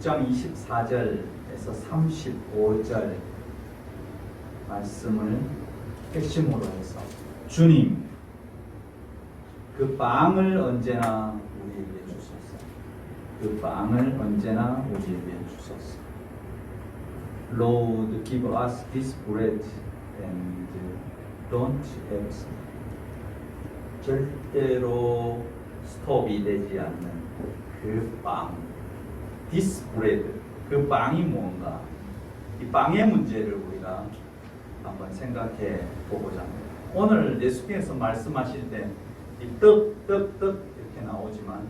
6장 24절에서 35절 말씀을 핵심으로 해서 주님 그 빵을 언제나 우리에게 주소서. 그 빵을 언제나 우리에게 주소서. Lord, give us this bread and don't absent. 절대로 스톱이 되지 않는 그 빵, this bread, 그 빵이 뭔가, 이 빵의 문제를 우리가 한번 생각해 보고자 합니다. 오늘 예수께서 말씀하실 때 이 떡 이렇게 나오지만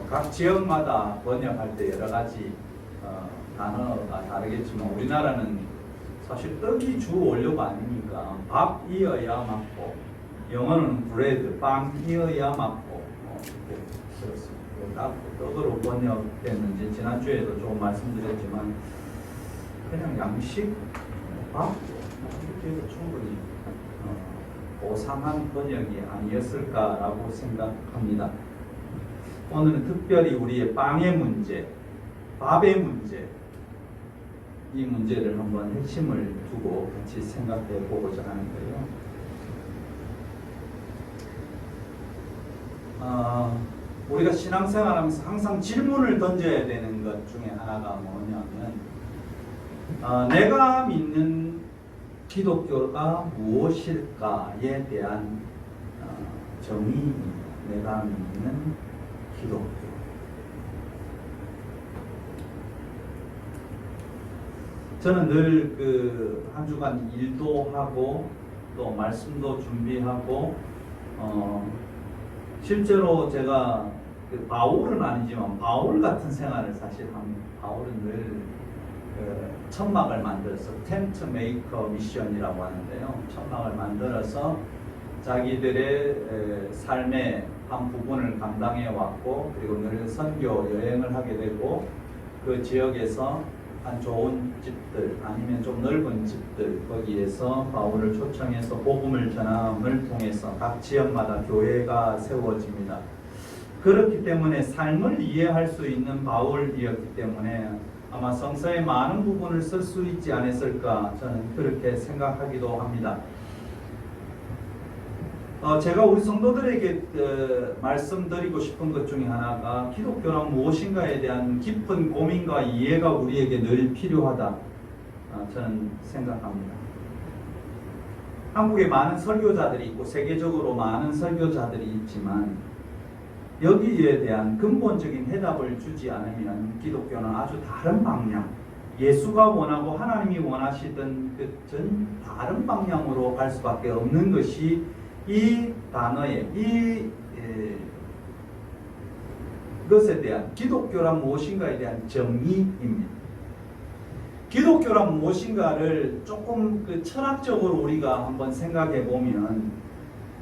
각 지역마다 번역할 때 여러 가지 단어가 다르겠지만 우리나라는 사실 떡이 주 원료가 아니니까 밥이어야 맞고, 영어는 브레드, 빵이어야 맞고 이렇게 들었습니다. 떡으로 번역됐는지 지난주에도 조금 말씀드렸지만 그냥 양식, 밥 이렇게 해서 충분히 고상한 번역이 아니었을까라고 생각합니다. 오늘은 특별히 우리의 빵의 문제, 밥의 문제, 이 문제를 한번 핵심을 두고 같이 생각해 보고자 하는데요. 우리가 신앙생활하면서 항상 질문을 던져야 되는 것 중에 하나가 뭐냐면 내가 믿는 기독교가 무엇일까에 대한 정의입니다. 내가 믿는 기독교. 저는 늘 한 주간 일도 하고 또 말씀도 준비하고 실제로 제가 바울은 아니지만 바울 같은 생활을 사실 합니다. 바울은 늘 천막을 만들어서 텐트 메이커 미션이라고 하는데요. 천막을 만들어서 자기들의 삶의 한 부분을 감당해 왔고, 그리고 늘 선교 여행을 하게 되고, 그 지역에서 한 좋은 집들 아니면 좀 넓은 집들 거기에서 바울을 초청해서 복음을 전함을 통해서 각 지역마다 교회가 세워집니다. 그렇기 때문에 삶을 이해할 수 있는 바울이었기 때문에 아마 성서의 많은 부분을 쓸 수 있지 않았을까 저는 그렇게 생각하기도 합니다. 제가 우리 성도들에게 말씀드리고 싶은 것 중에 하나가 기독교란 무엇인가에 대한 깊은 고민과 이해가 우리에게 늘 필요하다 저는 생각합니다. 한국에 많은 설교자들이 있고 세계적으로 많은 설교자들이 있지만 여기에 대한 근본적인 해답을 주지 않으면 기독교는 아주 다른 방향, 예수가 원하고 하나님이 원하시던 그 전 다른 방향으로 갈 수밖에 없는 것이 이 단어의 것에 대한 기독교란 무엇인가에 대한 정의입니다. 기독교란 무엇인가를 조금 철학적으로 우리가 한번 생각해 보면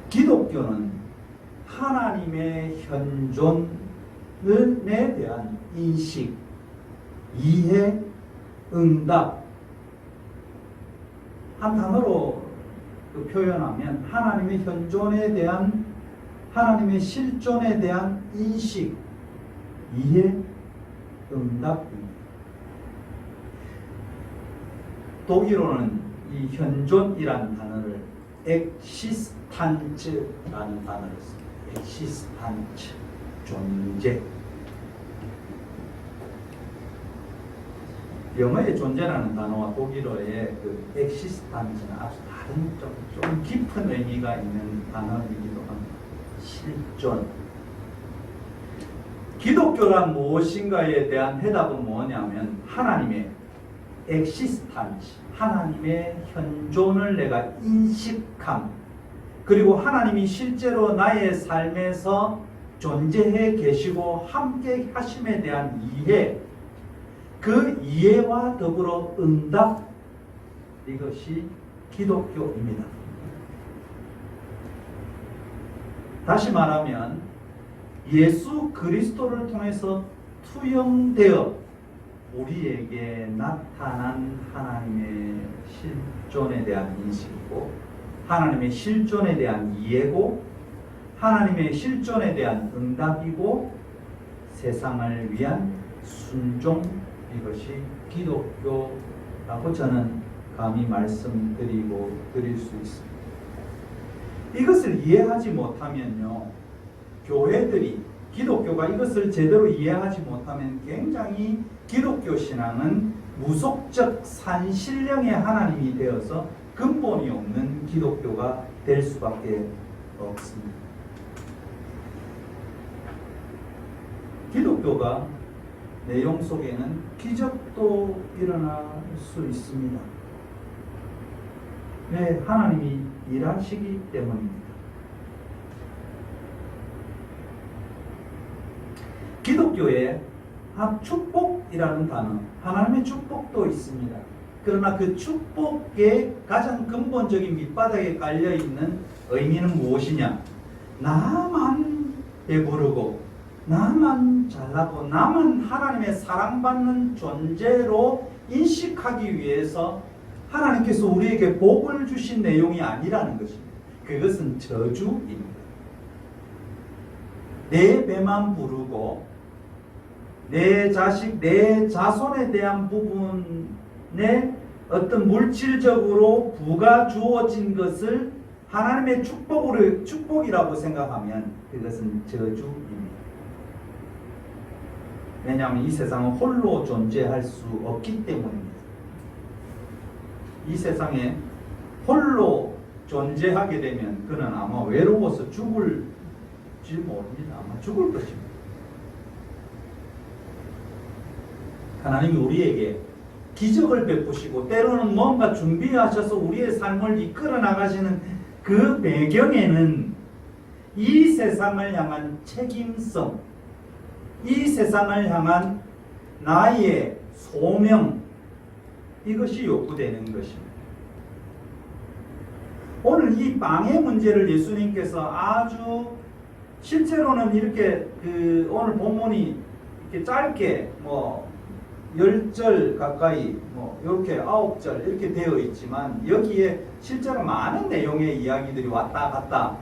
기독교는 하나님의 현존에 대한 인식, 이해, 응답, 한 단어로 표현하면 하나님의 현존에 대한, 하나님의 실존에 대한 인식, 이해, 응답입니다. 독일어는 이 현존이라는 단어를 엑시스탄츠라는 단어를 씁니다. 엑시스탄츠, 존재. 영어의 존재라는 단어와 독일어의 그 엑시스탄츠는 아주 다른 좀 깊은 의미가 있는 단어이기도 합니다. 실존. 기독교란 무엇인가에 대한 해답은 뭐냐면 하나님의 엑시스탄츠, 하나님의 현존을 내가 인식함, 그리고 하나님이 실제로 나의 삶에서 존재해 계시고 함께 하심에 대한 이해, 그 이해와 더불어 응답, 이것이 기독교입니다. 다시 말하면 예수 그리스도를 통해서 투영되어 우리에게 나타난 하나님의 실존에 대한 인식이고, 하나님의 실존에 대한 이해고, 하나님의 실존에 대한 응답이고, 세상을 위한 순종, 이것이 기독교라고 저는 감히 드릴 수 있습니다. 이것을 이해하지 못하면요, 교회들이 기독교가 이것을 제대로 이해하지 못하면 굉장히 기독교 신앙은 무속적 산신령의 하나님이 되어서 근본이 없는 기독교가 될 수밖에 없습니다. 기독교가 내용 속에는 기적도 일어날 수 있습니다. 왜? 하나님이 일하시기 때문입니다. 기독교에 축복이라는 단어, 하나님의 축복도 있습니다. 그러나 그 축복의 가장 근본적인 밑바닥에 깔려있는 의미는 무엇이냐? 나만 배부르고 나만 잘나고 나만 하나님의 사랑받는 존재로 인식하기 위해서 하나님께서 우리에게 복을 주신 내용이 아니라는 것입니다. 그것은 저주입니다. 내 배만 부르고 내 자식, 내 자손에 대한 부분에 어떤 물질적으로 부가 주어진 것을 하나님의 축복이라고 생각하면 그것은 저주입니다. 왜냐하면 이 세상은 홀로 존재할 수 없기 때문입니다. 이 세상에 홀로 존재하게 되면 그는 아마 외로워서 죽을지 모릅니다. 아마 죽을 것입니다. 하나님이 우리에게 기적을 베푸시고 때로는 뭔가 준비하셔서 우리의 삶을 이끌어 나가시는 그 배경에는 이 세상을 향한 책임성, 이 세상을 향한 나의 소명, 이것이 요구되는 것입니다. 오늘 이 빵의 문제를 예수님께서 아주 실제로는 이렇게 오늘 본문이 이렇게 짧게 10절 가까이 이렇게 9절 이렇게 되어 있지만 여기에 실제로 많은 내용의 이야기들이 왔다 갔다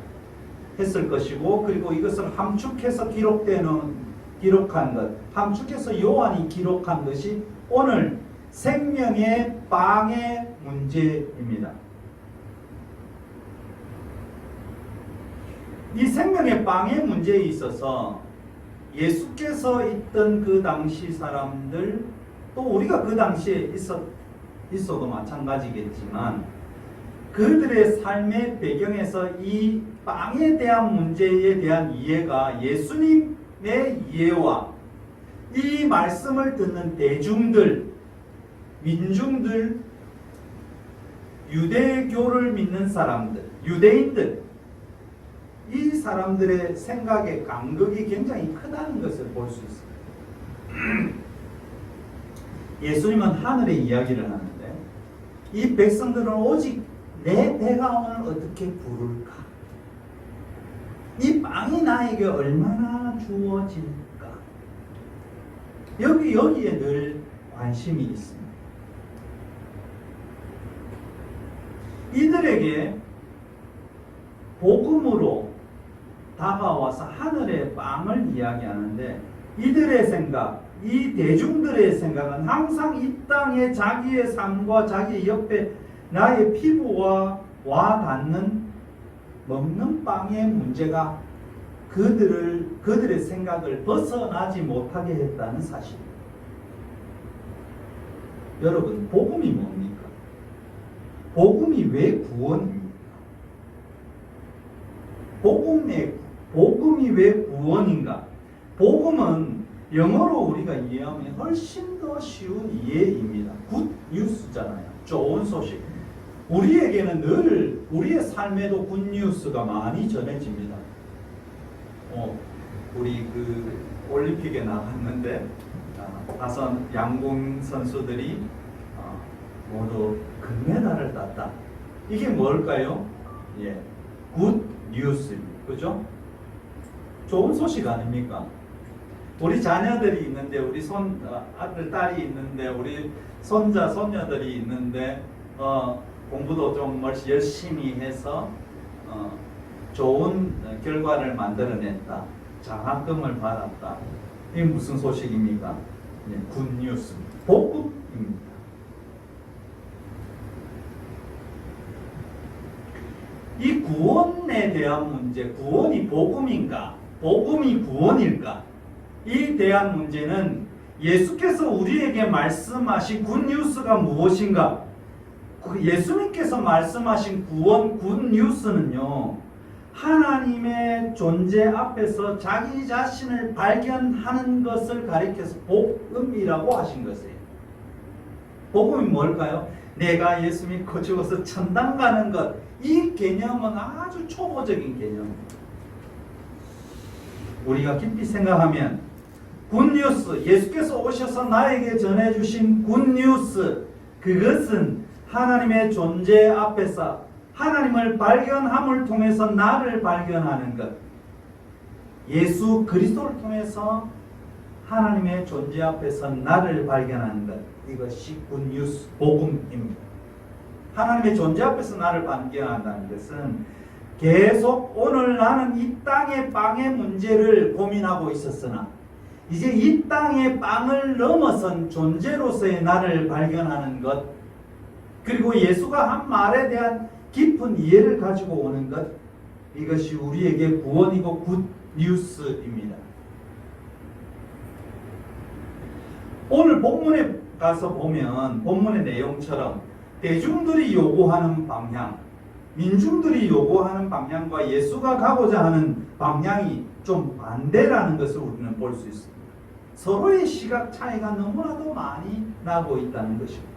했을 것이고, 그리고 이것을 함축해서 기록한 것, 함축해서 요한이 기록한 것이 오늘 생명의 빵의 문제입니다. 이 생명의 빵의 문제에 있어서 예수께서 있던 그 당시 사람들, 또 우리가 그 당시에 있어도 마찬가지겠지만 그들의 삶의 배경에서 이 빵에 대한 문제에 대한 이해가 예수님의 이해와 이 말씀을 듣는 대중들, 민중들, 유대교를 믿는 사람들, 유대인들, 이 사람들의 생각의 간극이 굉장히 크다는 것을 볼 수 있습니다. 예수님은 하늘의 이야기를 하는데 이 백성들은 오직 내 배가 오늘 어떻게 부를까? 이 빵이 나에게 얼마나 주어질까? 여기에 늘 관심이 있습니다. 이들에게 복음으로 다가와서 하늘의 빵을 이야기하는데 이들의 생각, 이 대중들의 생각은 항상 이 땅의 자기의 삶과 자기 옆에 나의 피부와 와 닿는 먹는 빵의 문제가 그들의 생각을 벗어나지 못하게 했다는 사실입니다. 여러분, 복음이 뭡니까? 복음이 왜 구원입니까? 복음이 왜 구원인가? 복음은 영어로 우리가 이해하면 훨씬 더 쉬운 이해입니다. 굿 뉴스잖아요. 좋은 소식. 우리에게는 늘 우리의 삶에도 굿 뉴스가 많이 전해집니다. 우리 올림픽에 나갔는데 다섯 양궁 선수들이 모두 금메달을 땄다. 이게 뭘까요? 굿 뉴스입니다. 그죠? 좋은 소식 아닙니까? 우리 자녀들이 있는데, 우리 아들, 딸이 있는데, 우리 손자, 손녀들이 있는데, 공부도 좀 열심히 해서, 좋은 결과를 만들어냈다. 장학금을 받았다. 이게 무슨 소식입니까? 굿뉴스입니다. 복음입니다. 이 구원에 대한 문제, 구원이 복음인가? 복음이 구원일까? 이 대한 문제는 예수께서 우리에게 말씀하신 굿뉴스가 무엇인가? 예수님께서 말씀하신 구원 굿뉴스는요, 하나님의 존재 앞에서 자기 자신을 발견하는 것을 가리켜서 복음이라고 하신 것이에요. 복음이 뭘까요? 내가 예수 믿고 죽어서 천당 가는 것. 이 개념은 아주 초보적인 개념입니다. 우리가 깊이 생각하면 굿뉴스, 예수께서 오셔서 나에게 전해주신 굿뉴스, 그것은 하나님의 존재 앞에서 하나님을 발견함을 통해서 나를 발견하는 것, 예수 그리스도를 통해서 하나님의 존재 앞에서 나를 발견하는 것, 이것이 굿뉴스, 복음입니다. 하나님의 존재 앞에서 나를 발견한다는 것은 계속 오늘 나는 이 땅의 빵의 문제를 고민하고 있었으나 이제 이 땅의 빵을 넘어선 존재로서의 나를 발견하는 것, 그리고 예수가 한 말에 대한 깊은 이해를 가지고 오는 것, 이것이 우리에게 구원이고 굿뉴스입니다. 오늘 본문에 가서 보면 본문의 내용처럼 대중들이 요구하는 방향, 민중들이 요구하는 방향과 예수가 가고자 하는 방향이 좀 반대라는 것을 우리는 볼 수 있습니다. 서로의 시각 차이가 너무나도 많이 나고 있다는 것입니다.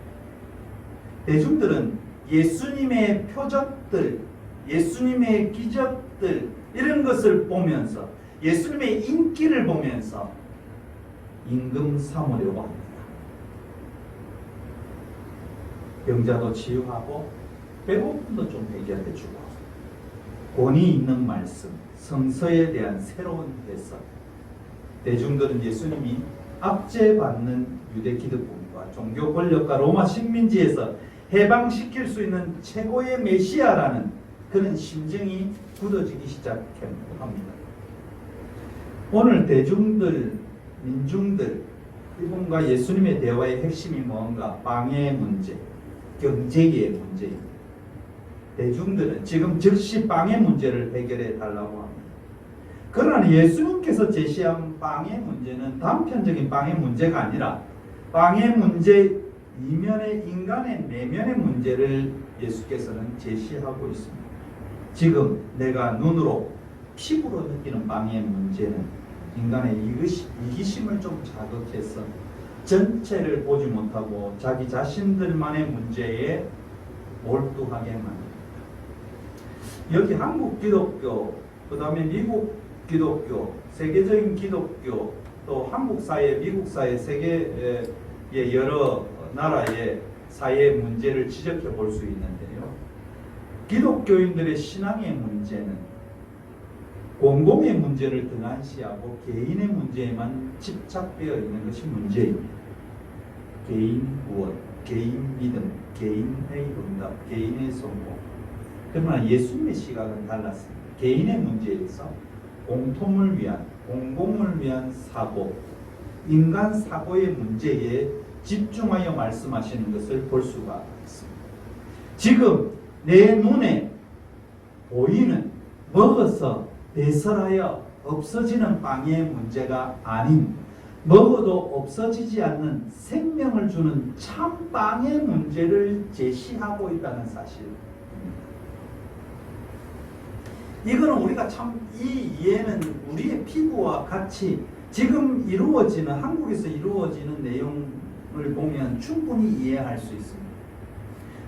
대중들은 예수님의 표적들, 예수님의 기적들, 이런 것을 보면서 예수님의 인기를 보면서 임금 삼으려고 합니다. 병자도 치유하고 배고픔도 좀 해결해주고 권위 있는 말씀, 성서에 대한 새로운 해석. 대중들은 예수님이 압제받는 유대 기득권과 종교 권력과 로마 식민지에서 해방시킬 수 있는 최고의 메시아라는 그런 심정이 굳어지기 시작합니다. 오늘 대중들, 민중들, 이분과 예수님의 대화의 핵심이 뭔가? 빵의 문제, 경제의 문제입니다. 대중들은 지금 즉시 빵의 문제를 해결해 달라고 합니다. 그러나 예수님께서 제시한 빵의 문제는 단편적인 빵의 문제가 아니라 빵의 문제 이면의 인간의 내면의 문제를 예수께서는 제시하고 있습니다. 지금 내가 눈으로 피부로 느끼는 빵의 문제는 인간의 이기심을 좀 자극해서 전체를 보지 못하고 자기 자신들만의 문제에 몰두하게 만듭니다. 여기 한국 기독교, 그 다음에 미국 기독교, 세계적인 기독교, 또 한국 사회, 미국 사회, 세계의 여러 나라의 사회 문제를 지적해 볼 수 있는데요. 기독교인들의 신앙의 문제는 공공의 문제를 등한시하고 개인의 문제에만 집착되어 있는 것이 문제입니다. 개인 구원, 개인 믿음, 개인의 응답, 개인의 성공. 그러나 예수님의 시각은 달랐습니다. 개인의 문제에서 공통을 위한, 공공을 위한 사고, 인간 사고의 문제에 집중하여 말씀하시는 것을 볼 수가 있습니다. 지금 내 눈에 보이는 먹어서 배설하여 없어지는 빵의 문제가 아닌 먹어도 없어지지 않는 생명을 주는 참 빵의 문제를 제시하고 있다는 사실입니다. 이거는 우리가 참 이 이해는 우리의 피부와 같이 지금 이루어지는 한국에서 이루어지는 내용을 보면 충분히 이해할 수 있습니다.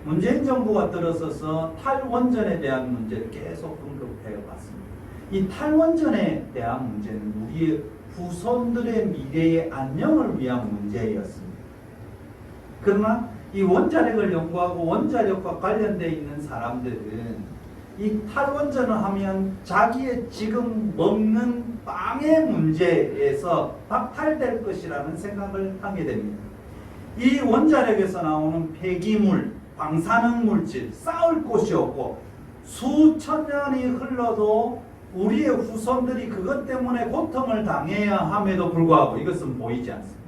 문재인 정부가 들어서서 탈원전에 대한 문제를 계속 언급해 왔습니다. 이 탈원전에 대한 문제는 우리의 후손들의 미래의 안녕을 위한 문제였습니다. 그러나 이 원자력을 연구하고 원자력과 관련되어 있는 사람들은 이 탈원전을 하면 자기의 지금 먹는 빵의 문제에서 박탈될 것이라는 생각을 하게 됩니다. 이 원자력에서 나오는 폐기물, 방사능 물질, 쌓을 곳이 없고 수천 년이 흘러도 우리의 후손들이 그것 때문에 고통을 당해야 함에도 불구하고 이것은 보이지 않습니다.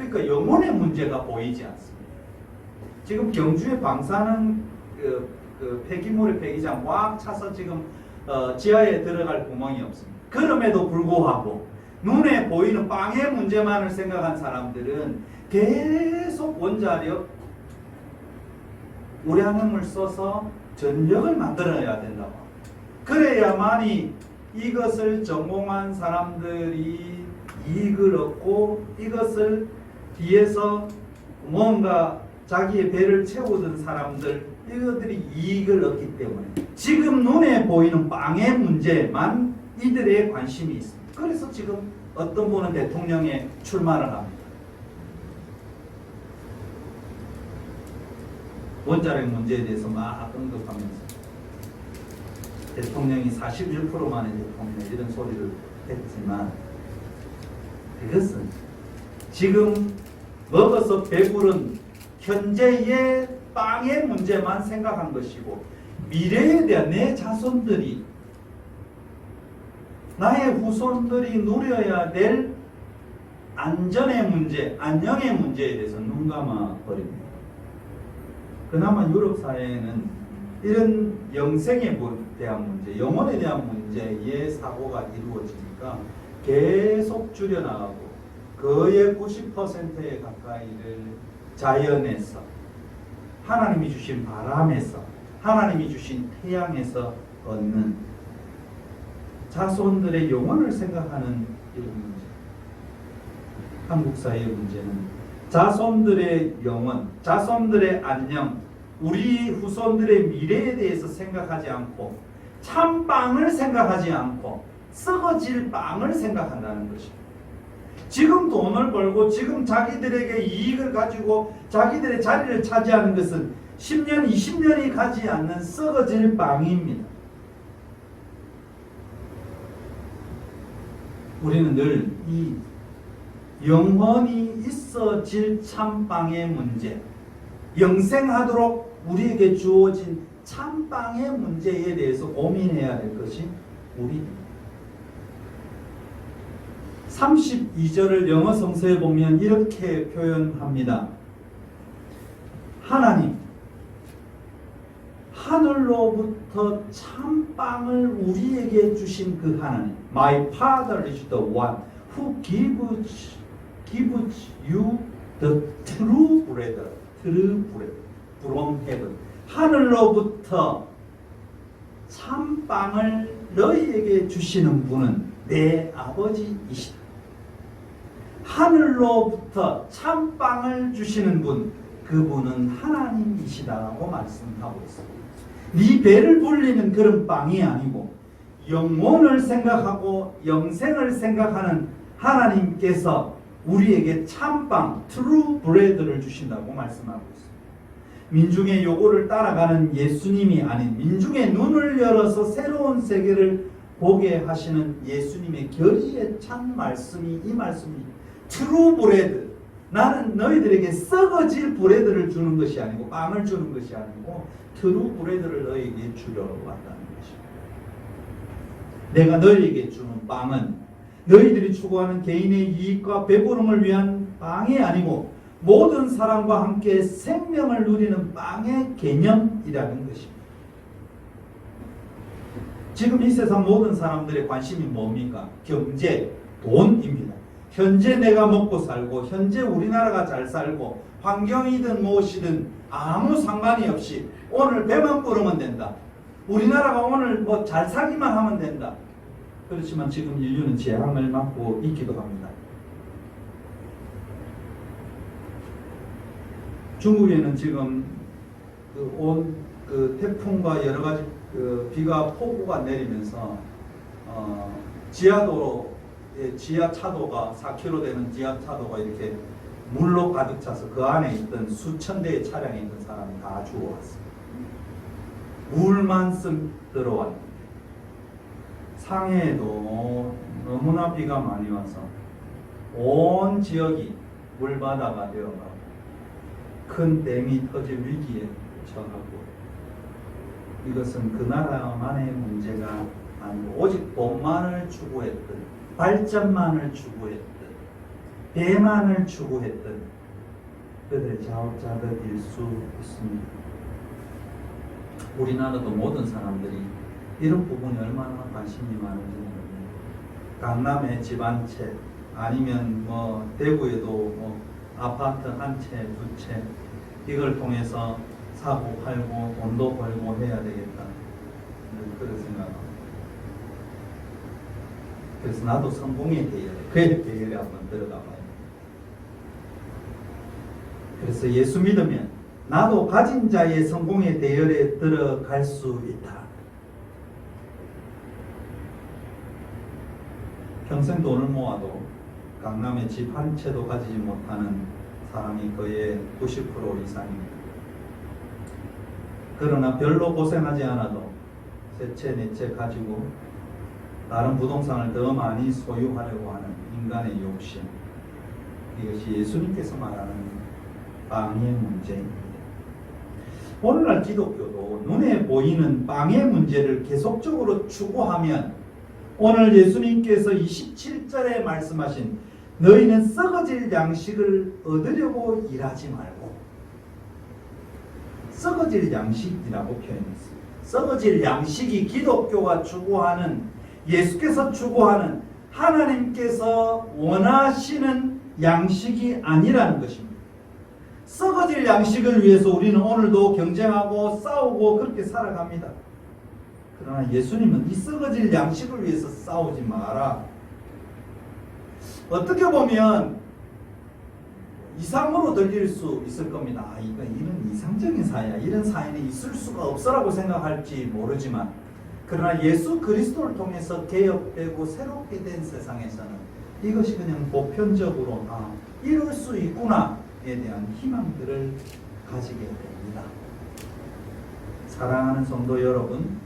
그러니까 영혼의 문제가 보이지 않습니다. 지금 경주의 방사능 그 폐기물의 폐기장 꽉 차서 지금 지하에 들어갈 구멍이 없습니다. 그럼에도 불구하고 눈에 보이는 빵의 문제만을 생각한 사람들은 계속 원자력 우량형을 써서 전력을 만들어야 된다고. 그래야만이 이것을 전공한 사람들이 이익을 얻고 이것을 뒤에서 뭔가 자기의 배를 채우던 사람들 이것들이 이익을 얻기 때문에 지금 눈에 보이는 빵의 문제만 이들의 관심이 있습니다. 그래서 지금 어떤 분은 대통령에 출마를 합니다. 원자력 문제에 대해서 막 언급하면서 대통령이 41%만의 대통령 이런 소리를 했지만 그것은 지금 먹어서 배부른 현재의 빵의 문제만 생각한 것이고 미래에 대한 내 자손들이 나의 후손들이 누려야 될 안전의 문제, 안녕의 문제에 대해서 눈 감아 버립니다. 그나마 유럽 사회에는 이런 영생에 대한 문제, 영혼에 대한 문제의 사고가 이루어지니까 계속 줄여나가고 거의 90%에 가까이를 자연에서 하나님이 주신 바람에서 하나님이 주신 태양에서 얻는 자손들의 영혼을 생각하는 이런 문제. 한국 사회의 문제는 자손들의 영혼, 자손들의 안녕, 우리 후손들의 미래에 대해서 생각하지 않고 참 빵을 생각하지 않고 썩어질 빵을 생각한다는 것입니다. 지금 돈을 벌고 지금 자기들에게 이익을 가지고 자기들의 자리를 차지하는 것은 10년, 20년이 가지 않는 썩어질 빵입니다. 우리는 늘 이 영원히 있어질 참빵의 문제, 영생하도록 우리에게 주어진 참빵의 문제에 대해서 고민해야 될 것이 우리입니다. 32절을 영어 성서에 보면 이렇게 표현합니다. 하나님, 하늘로부터 참빵을 우리에게 주신 그 하나님, My Father is the one who gives you the true bread from heaven. 하늘로부터 참빵을 너희에게 주시는 분은 내 아버지이시다. 하늘로부터 참빵을 주시는 분, 그분은 하나님이시다라고 말씀하고 있습니다. 네 배를 불리는 그런 빵이 아니고 영혼을 생각하고 영생을 생각하는 하나님께서 우리에게 참빵, true bread를 주신다고 말씀하고 있습니다. 민중의 요구를 따라가는 예수님이 아닌 민중의 눈을 열어서 새로운 세계를 보게 하시는 예수님의 결의에 찬 말씀이 이 말씀입니다. true bread, 나는 너희들에게 썩어질 브레드를 주는 것이 아니고 빵을 주는 것이 아니고 true bread를 너희에게 주려 왔다는 것입니다. 내가 너희에게 주는 빵은 너희들이 추구하는 개인의 이익과 배부름을 위한 빵이 아니고 모든 사람과 함께 생명을 누리는 빵의 개념이라는 것입니다. 지금 이 세상 모든 사람들의 관심이 뭡니까? 경제, 돈입니다. 현재 내가 먹고 살고 현재 우리나라가 잘 살고 환경이든 무엇이든 아무 상관이 없이 오늘 배만 부르면 된다. 우리나라가 오늘 뭐 잘 살기만 하면 된다. 그렇지만 지금 인류는 재앙을 맞고 있기도 합니다. 중국에는 지금 그 태풍과 여러 가지 비가 폭우가 내리면서 지하 차도가 4km 되는 지하 차도가 이렇게 물로 가득 차서 그 안에 있던 수천 대의 차량에 있던 사람이 다 죽어왔습니다. 물만 들어왔는데 상해에도 너무나 비가 많이 와서 온 지역이 물바다가 되어가고 큰 댐이 터질 위기에 처하고 이것은 그 나라만의 문제가 아니고 오직 돈만을 추구했던 발전만을 추구했던 배만을 추구했던 그들의 자업자득일 수 있습니다. 우리나라도 모든 사람들이 이런 부분에 얼마나 관심이 많은지 모릅니다. 강남의 집 한 채, 아니면 뭐 대구에도 뭐 아파트 한 채, 두 채, 이걸 통해서 사고 팔고 돈도 벌고 해야 되겠다. 그런 생각합니다. 그래서 나도 성공의 대열에, 그의 대열에 한번 들어가 봐요. 그래서 예수 믿으면 나도 가진 자의 성공의 대열에 들어갈 수 있다. 평생 돈을 모아도 강남에 집 한 채도 가지지 못하는 사람이 거의 90% 이상입니다. 그러나 별로 고생하지 않아도 세 채, 네 채 가지고 다른 부동산을 더 많이 소유하려고 하는 인간의 욕심, 이것이 예수님께서 말하는 방해 문제입니다. 오늘날 기독교도 눈에 보이는 방해 문제를 계속적으로 추구하면 오늘 예수님께서 27절에 말씀하신 너희는 썩어질 양식을 얻으려고 일하지 말고, 썩어질 양식이라고 표현했습니다. 썩어질 양식이 기독교가 추구하는, 예수께서 추구하는, 하나님께서 원하시는 양식이 아니라는 것입니다. 썩어질 양식을 위해서 우리는 오늘도 경쟁하고 싸우고 그렇게 살아갑니다. 그러나 예수님은 이 썩어질 양식을 위해서 싸우지 마라. 어떻게 보면 이상으로 들릴 수 있을 겁니다. 이런 이상적인 사회야, 이런 사회는 있을 수가 없어라고 생각할지 모르지만, 그러나 예수 그리스도를 통해서 개혁되고 새롭게 된 세상에서는 이것이 그냥 보편적으로 이룰 수 있구나에 대한 희망들을 가지게 됩니다. 사랑하는 성도 여러분,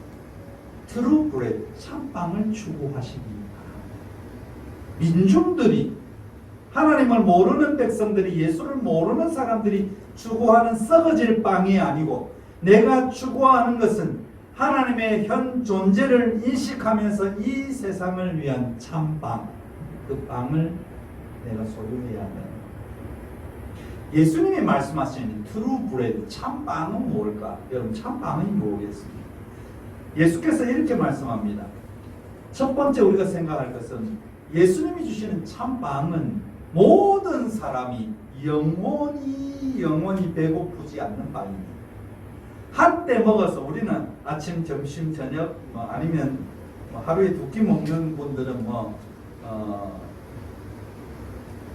트루 브레드, 참빵을 추구하시기 바랍니다. 민중들이, 하나님을 모르는 백성들이, 예수를 모르는 사람들이 추구하는 썩어질 빵이 아니고, 내가 추구하는 것은 하나님의 현 존재를 인식하면서 이 세상을 위한 참빵, 그 빵을 내가 소유해야 한다. 예수님이 말씀하신 트루 브레드, 참빵은 뭘까? 여러분, 참빵은 뭐겠습니까? 예수께서 이렇게 말씀합니다. 첫 번째 우리가 생각할 것은 예수님이 주시는 참빵은 모든 사람이 영원히 배고프지 않는 빵입니다. 한때 먹어서 우리는 아침, 점심, 저녁, 아니면 하루에 2끼 먹는 분들은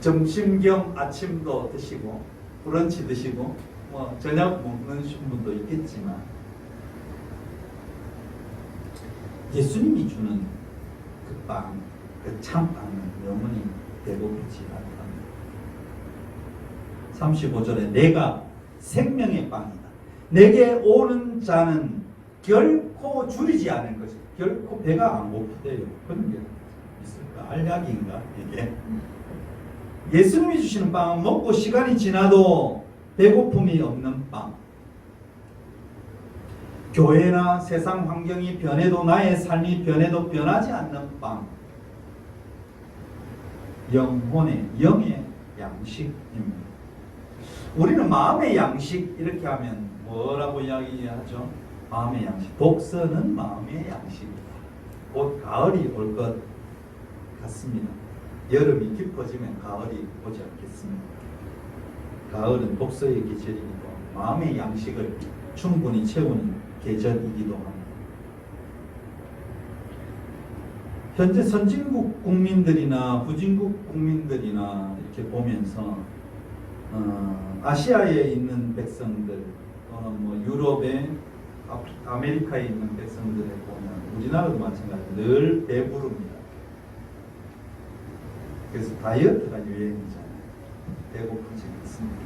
점심 겸 아침도 드시고 브런치 드시고 저녁 먹는 분도 있겠지만, 예수님이 주는 그 빵, 그 참빵은 영원히 배고프지 않답니다. 35절에 내가 생명의 빵이다. 내게 오는 자는 결코 줄이지 않을 것이다. 결코 배가 안 고프대요. 그런 게 있을까? 알약인가 이게? 예수님이 주시는 빵은 먹고 시간이 지나도 배고픔이 없는 빵. 교회나 세상 환경이 변해도, 나의 삶이 변해도 변하지 않는 빵. 영의 양식입니다. 우리는 마음의 양식 이렇게 하면 뭐라고 이야기하죠? 마음의 양식. 독서는 마음의 양식이다. 곧 가을이 올 것 같습니다. 여름이 깊어지면 가을이 오지 않겠습니까? 가을은 독서의 계절이기도 마음의 양식을 충분히 채우는 계절이기도 합니다. 현재 선진국 국민들이나 후진국 국민들이나 이렇게 보면서 아시아에 있는 백성들 또는 유럽에, 아메리카에 있는 백성들에 보면 우리나라도 마찬가지로 늘 배부릅니다. 그래서 다이어트가 유행이잖아요. 배고프지 않습니다.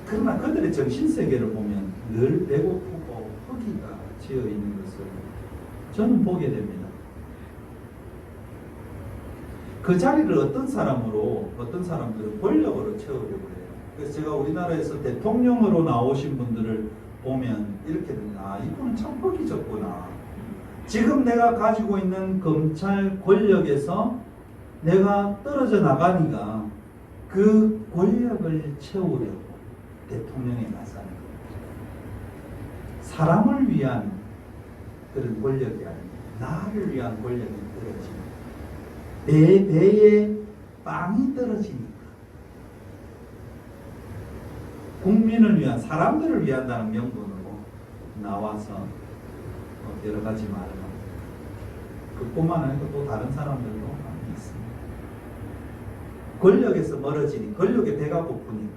그러나 그들의 정신세계를 보면 늘 배고프고 허기가 지어 있는 것을 저는 보게 됩니다. 그 자리를 어떤 사람들은 권력으로 채우려고 해요. 그래서 제가 우리나라에서 대통령으로 나오신 분들을 보면 이렇게 됩니다. 이분은 참 퍽이 적구나. 지금 내가 가지고 있는 검찰 권력에서 내가 떨어져 나가니까 그 권력을 채우려고 대통령에 나서는 겁니다. 사람을 위한 그런 권력이 아니고 나를 위한 권력이 떨어지는, 내 배에 빵이 떨어지니까 국민을 위한, 사람들을 위한다는 명분으로 나와서 여러 가지 말을 합니다. 그뿐만 아니고 또 다른 사람들도 많이 있습니다. 권력에서 멀어지니, 권력에 배가 고프니까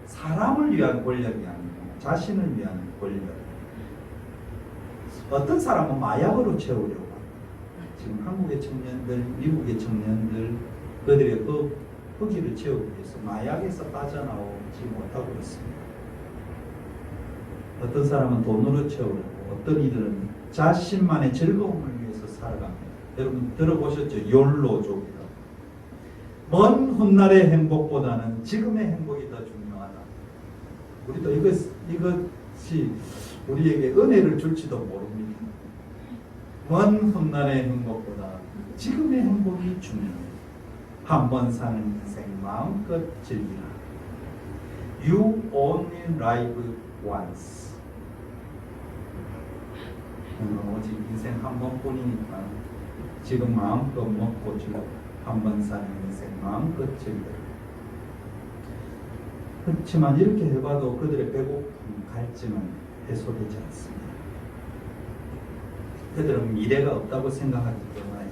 사람을 위한 권력이 아니고 자신을 위한 권력. 어떤 사람은 마약으로 채우려고 합니다. 지금 한국의 청년들, 미국의 청년들, 그들의 허기를 채우기 위해서 마약에서 빠져나오지 못하고 있습니다. 어떤 사람은 돈으로 채우려고, 어떤 이들은 자신만의 즐거움을 위해서 살아갑니다. 여러분 들어보셨죠? 욜로족이라고. 먼 훗날의 행복보다는 지금의 행복이 더 중요하다. 우리도 이것이 우리에게 은혜를 줄지도 모릅니다. 먼 훗날의 행복보다 지금의 행복이 중요해요. 한 번 사는 인생 마음껏 즐기라. You only live once. 오직 인생 한 번뿐이니까 지금 마음껏 먹고 즐겨. 한 번 사는 인생 마음껏 즐겨라. 그렇지만 이렇게 해봐도 그들의 배고픔, 갈증은 해소되지 않습니다. 그들은 미래가 없다고 생각하기 때문에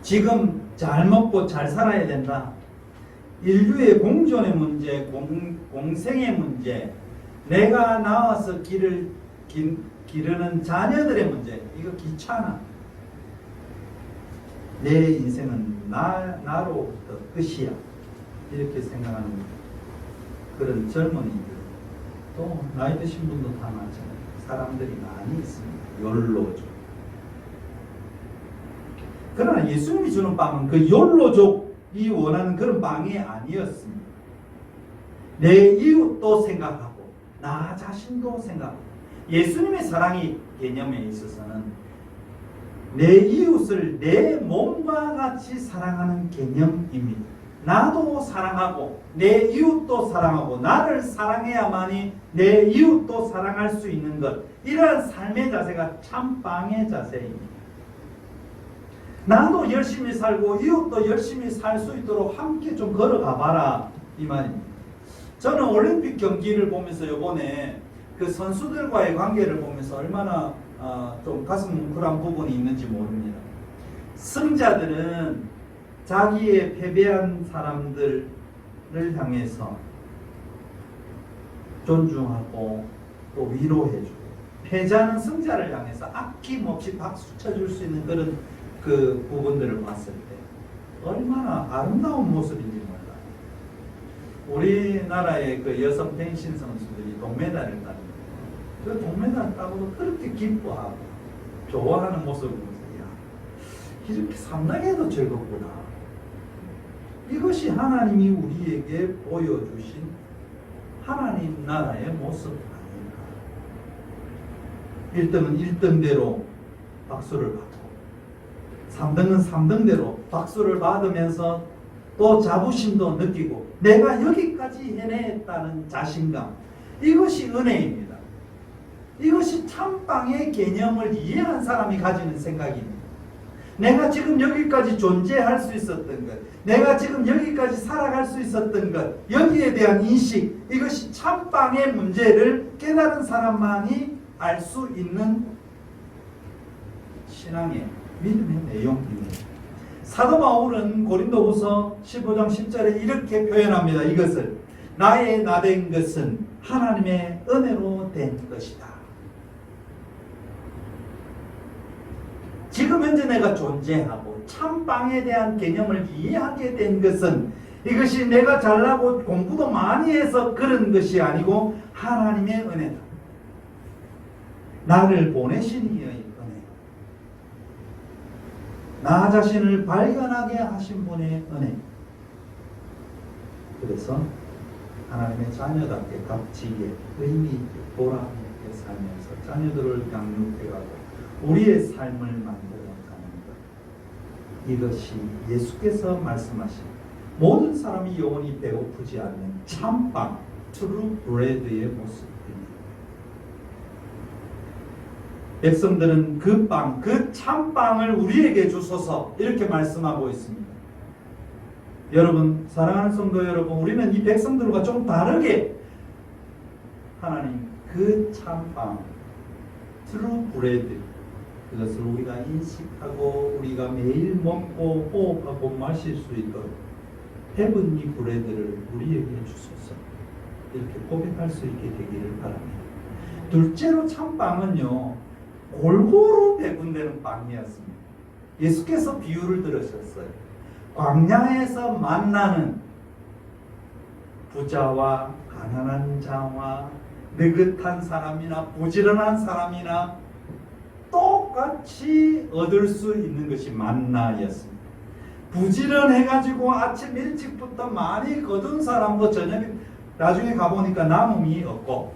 지금 잘 먹고 잘 살아야 된다. 인류의 공존의 문제, 공생의 문제, 내가 나와서 기르는 자녀들의 문제, 이거 귀찮아. 내 인생은 나로부터 끝이야. 이렇게 생각하는 그런 젊은이들, 또 나이 드신 분도 다 많잖아요. 사람들이 많이 있습니다. 욜로족. 그러나 예수님이 주는 빵은 그 욜로족이 원하는 그런 빵이 아니었습니다. 내 이웃도 생각하고 나 자신도 생각하고, 예수님의 사랑의 개념에 있어서는 내 이웃을 내 몸과 같이 사랑하는 개념입니다. 나도 사랑하고 내 이웃도 사랑하고 나를 사랑해야만이 내 이웃도 사랑할 수 있는 것, 이러한 삶의 자세가 참 빵의 자세입니다. 나도 열심히 살고 이웃도 열심히 살 수 있도록 함께 좀 걸어가 봐라, 이 말입니다. 저는 올림픽 경기를 보면서 이번에 그 선수들과의 관계를 보면서 얼마나 좀 가슴 뭉클한 부분이 있는지 모릅니다. 승자들은 자기의 패배한 사람들을 향해서 존중하고 또 위로해주고, 패자는 승자를 향해서 아낌없이 박수 쳐줄 수 있는 그런 그 부분들을 봤을 때 얼마나 아름다운 모습인지 몰라요. 우리나라의 그 여성 펜싱 선수들이 동메달을 따는, 그 동메달 따고도 그렇게 기뻐하고 좋아하는 모습을 보면서, 야, 이렇게 상당해도 즐겁구나. 이것이 하나님이 우리에게 보여주신 하나님 나라의 모습 아닌가. 1등은 1등대로 박수를 받고 3등은 3등대로 박수를 받으면서 또 자부심도 느끼고 내가 여기까지 해냈다는 자신감, 이것이 은혜입니다. 이것이 참빵의 개념을 이해한 사람이 가지는 생각입니다. 내가 지금 여기까지 존재할 수 있었던 것, 내가 지금 여기까지 살아갈 수 있었던 것, 여기에 대한 인식, 이것이 참빵의 문제를 깨달은 사람만이 알 수 있는 신앙의 믿음의 내용입니다. 사도 바울은 고린도후서 15장 10절에 이렇게 표현합니다. 이것을 나의 나된 것은 하나님의 은혜로 된 것이다. 지금 현재 내가 존재하고 참빵에 대한 개념을 이해하게 된 것은 이것이 내가 잘나고 공부도 많이 해서 그런 것이 아니고 하나님의 은혜다. 나를 보내신 이의 은혜, 나 자신을 발견하게 하신 분의 은혜. 그래서 하나님의 자녀답게 값지게 의미 있게 보람 있게 살면서 자녀들을 양육해가고 우리의 삶을 만들어 가는 것, 이것이 예수께서 말씀하신 모든 사람이 영원히 배고프지 않는 참빵, 트루 브레드의 모습입니다. 백성들은 그 빵, 그 참빵을 우리에게 주소서 이렇게 말씀하고 있습니다. 여러분, 사랑하는 성도 여러분, 우리는 이 백성들과 좀 다르게 하나님 그 참빵, 트루 브레드, 그것을 우리가 인식하고 우리가 매일 먹고 호흡하고 마실 수 있도록 헤븐리 브레드를 우리에게 주소서 이렇게 고백할 수 있게 되기를 바랍니다. 둘째로 참빵은요, 골고루 배분되는 빵이었습니다. 예수께서 비유를 들으셨어요. 광야에서 만나는 부자와 가난한 자와 느긋한 사람이나 부지런한 사람이나 똑같이 얻을 수 있는 것이 만나였습니다. 부지런해가지고 아침 일찍부터 많이 거둔 사람도 저녁에 나중에 가보니까 남음이 없고,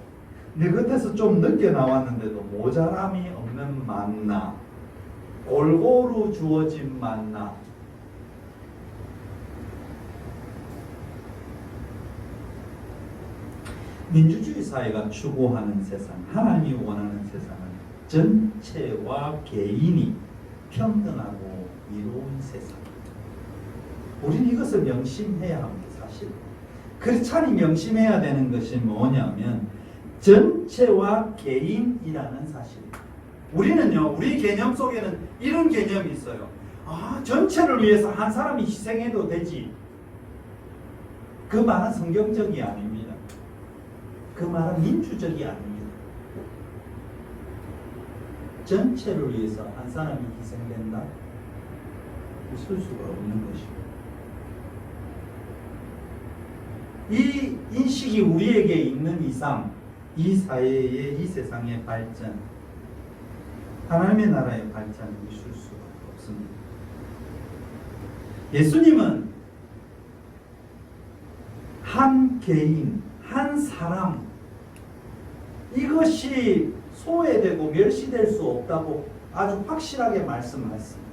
느긋해서 좀 늦게 나왔는데도 모자람이 없는 만나, 골고루 주어진 만나. 민주주의 사회가 추구하는 세상, 하나님이 원하는 세상은 전체와 개인이 평등하고 이로운 세상. 우리는 이것을 명심해야 합니다. 사실 크리스찬이 명심해야 되는 것이 뭐냐면 전체와 개인이라는 사실입니다. 우리는요, 우리 개념 속에는 이런 개념이 있어요. 전체를 위해서 한 사람이 희생해도 되지. 그 말은 성경적이 아닙니다. 그 말은 민주적이 아닙니다. 전체를 위해서 한 사람이 희생된다? 있을 수가 없는 것입니다. 이 인식이 우리에게 있는 이상 이 사회의, 이 세상의 발전, 하나님의 나라의 발전이 있을 수가 없습니다. 예수님은 한 개인, 한 사람, 이것이 소외되고 멸시될 수 없다고 아주 확실하게 말씀하셨습니다.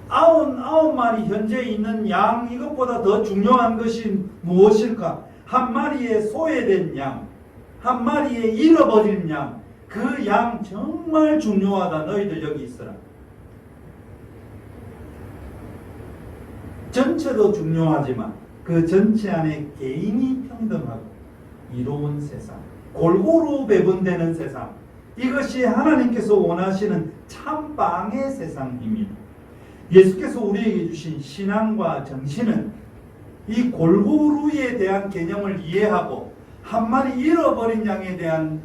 99마리 현재 있는 양, 이것보다 더 중요한 것이 무엇일까? 한 마리의 소외된 양, 한 마리의 잃어버린 양, 그 양 정말 중요하다. 너희들 여기 있으라. 전체도 중요하지만 그 전체 안에 개인이 평등하고 이로운 세상, 골고루 배분되는 세상, 이것이 하나님께서 원하시는 참빵의 세상입니다. 예수께서 우리에게 주신 신앙과 정신은 이 골고루에 대한 개념을 이해하고 한 마리 잃어버린 양에 대한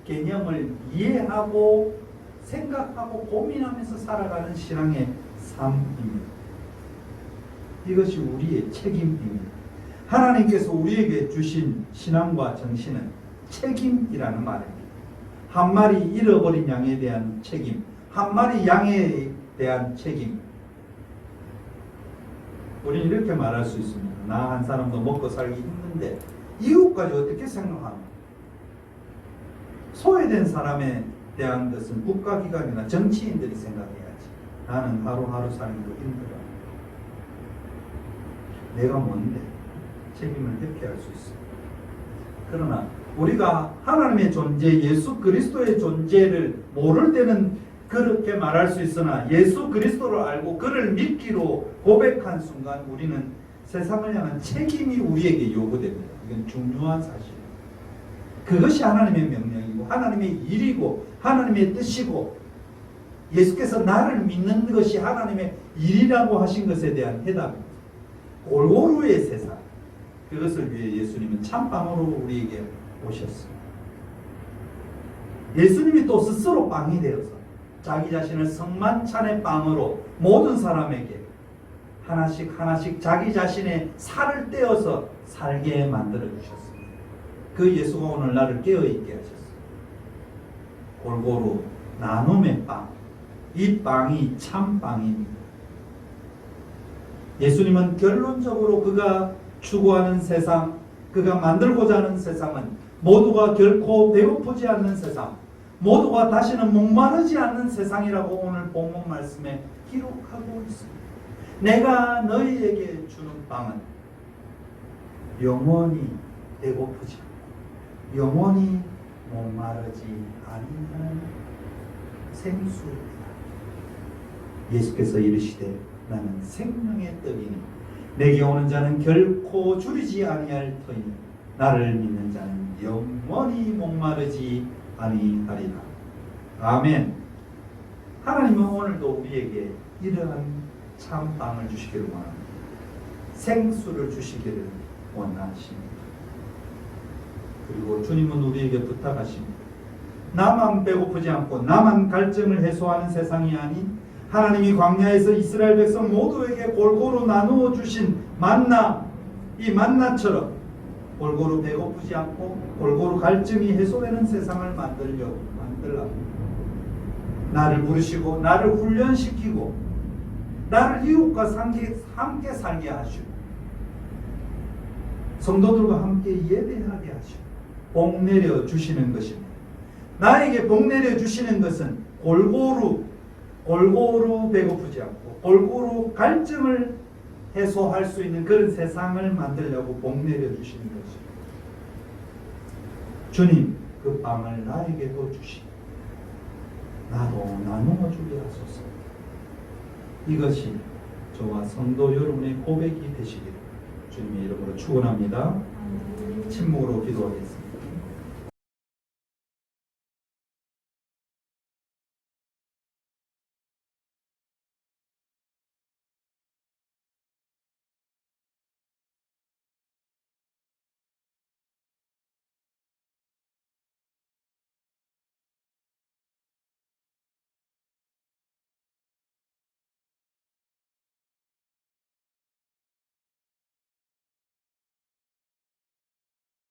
개념을 이해하고 생각하고 고민하면서 살아가는 신앙의 삶입니다. 이것이 우리의 책임입니다. 하나님께서 우리에게 주신 신앙과 정신은 책임이라는 말입니다. 한 마리 잃어버린 양에 대한 책임, 한 마리 양에 대한 책임. 우리는 이렇게 말할 수 있습니다. 나 한 사람도 먹고 살기 힘든데 이웃까지 어떻게 생각하나? 소외된 사람에 대한 것은 국가기관이나 정치인들이 생각해야지. 나는 하루하루 사는 거 힘들어. 내가 뭔데 책임을 회피할 수 있어. 그러나 우리가 하나님의 존재, 예수 그리스도의 존재를 모를 때는 그렇게 말할 수 있으나 예수 그리스도를 알고 그를 믿기로 고백한 순간 우리는 세상을 향한 책임이 우리에게 요구됩니다. 이건 중요한 사실입니다. 그것이 하나님의 명령이고 하나님의 일이고 하나님의 뜻이고 예수께서 나를 믿는 것이 하나님의 일이라고 하신 것에 대한 해답입니다. 골고루의 세상, 그것을 위해 예수님은 참빵으로 우리에게 오셨습니다. 예수님이 또 스스로 빵이 되어서 자기 자신을 성만찬의 빵으로 모든 사람에게 하나씩 하나씩 자기 자신의 살을 떼어서 살게 만들어 주셨습니다. 그 예수가 오늘 나를 깨어있게 하셨습니다. 골고루 나눔의 빵, 이 빵이 참빵입니다. 예수님은 결론적으로 그가 추구하는 세상, 그가 만들고자 하는 세상은 모두가 결코 배고프지 않는 세상, 모두가 다시는 목마르지 않는 세상이라고 오늘 본문 말씀에 기록하고 있습니다. 내가 너희에게 주는 빵은 영원히 배고프지 않고 영원히 목마르지 아니하는 생수이다. 예수께서 이르시되 나는 생명의 떡이니 내게 오는 자는 결코 줄이지 아니할 터이니 나를 믿는 자는 영원히 목마르지 아니하리라. 아멘. 하나님은 오늘도 우리에게 이러한 참빵을 주시기를 원합니다. 생수를 주시기를 원하십니다. 그리고 주님은 우리에게 부탁하십니다. 나만 배고프지 않고 나만 갈증을 해소하는 세상이 아닌 하나님이 광야에서 이스라엘 백성 모두에게 골고루 나누어 주신 만나, 이 만나처럼 골고루 배고프지 않고 골고루 갈증이 해소되는 세상을 만들라고 나를 부르시고 나를 훈련시키고 나를 이웃과 함께 살게 하시고 성도들과 함께 예배하게 하시고 복 내려 주시는 것입니다. 나에게 복 내려 주시는 것은 골고루 배고프지 않고 골고루 갈증을 해소할 수 있는 그런 세상을 만들려고 복 내려 주시는 것입니다. 주님, 그 빵을 나에게도 주시고 나도 나누어 주게 하소서. 이것이 저와 성도 여러분의 고백이 되시기를 주님의 이름으로 축원합니다. 침묵으로 기도하겠습니다.